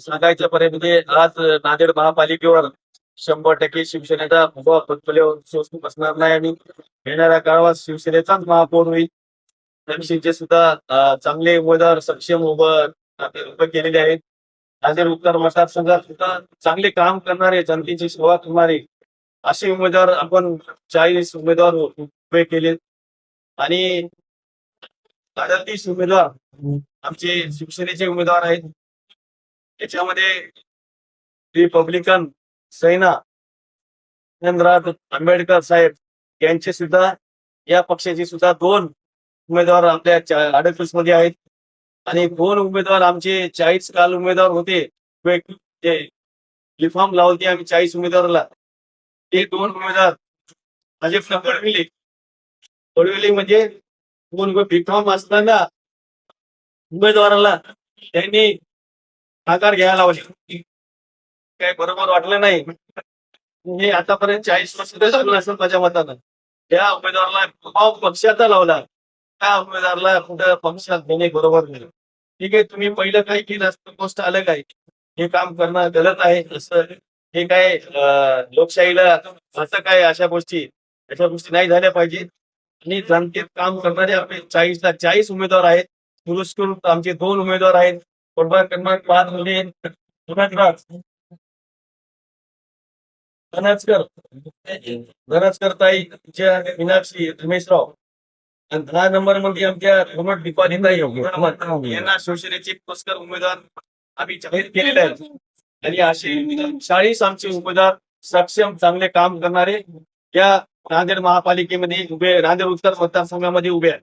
सांगायचं पर्यंत म्हणजे आज नांदेड महापालिकेवर 100% शिवसेनेचा उभा पोर्टफोलिओ असणार नाही आणि येणाऱ्या काळात शिवसेनेचाच महापौर होईल. एमसीचे सुद्धा चांगले उमेदवार सक्षम उभे केलेले आहेत. नांदेड उत्तर मतदारसंघात सुद्धा चांगले काम करणारे, जनतेची सेवा करणारे असे उमेदवार आपण 40 उमेदवार उभे केले आणि 38 उमेदवार आमचे शिवसेनेचे उमेदवार आहेत. त्याच्यामध्ये रिपब्लिकन सेना नरेंद्रनाथ आंबेडकर साहेब यांचे सुद्धा, या पक्षाचे सुद्धा 2 उमेदवार आपल्या 38 मध्ये आहेत आणि 2 उमेदवार आमचे 40 काल उमेदवार होते ते रिफॉर्म लावते आम्ही 40 उमेदवाराला. ते 2 उमेदवार म्हणजे पडविले म्हणजे 2 रिफॉर्म असताना उमेदवाराला त्यांनी आकार घ्यायला लावले. काय बरोबर वाटलं नाही. हे आतापर्यंत 40 वर्ष झालं असेल माझ्या मतानं. त्या उमेदवाराला पक्षाचा लावला, त्या उमेदवाराला कुठं पक्षात घेणे बरोबर नाही. ठीक आहे, तुम्ही पहिलं काही केलं असतं, गोष्ट आलं काय, हे काम करणं गलत आहे असं, हे काय लोकशाहीला असं काय अशा गोष्टी नाही झाल्या पाहिजे. आणि जनतेत काम करणारे आपले 40 उमेदवार आहेत. पुरस्कृत आमचे 2 उमेदवार आहेत. प्रभाग क्रमांक 5 मध्ये धनचकर ताई मीनाक्षी रमेशराव आणि 10 नंबर मध्ये आमच्या दीपालीताई यांना शिवसेनेचे पुरस्कार उमेदवार आम्ही जाहीर केलेले आहेत. आणि असे 40 आमचे उमेदवार सक्षम चांगले काम करणारे या नांदेड महापालिकेमध्ये नांदेड उत्तर मतदारसंघामध्ये उभे आहेत.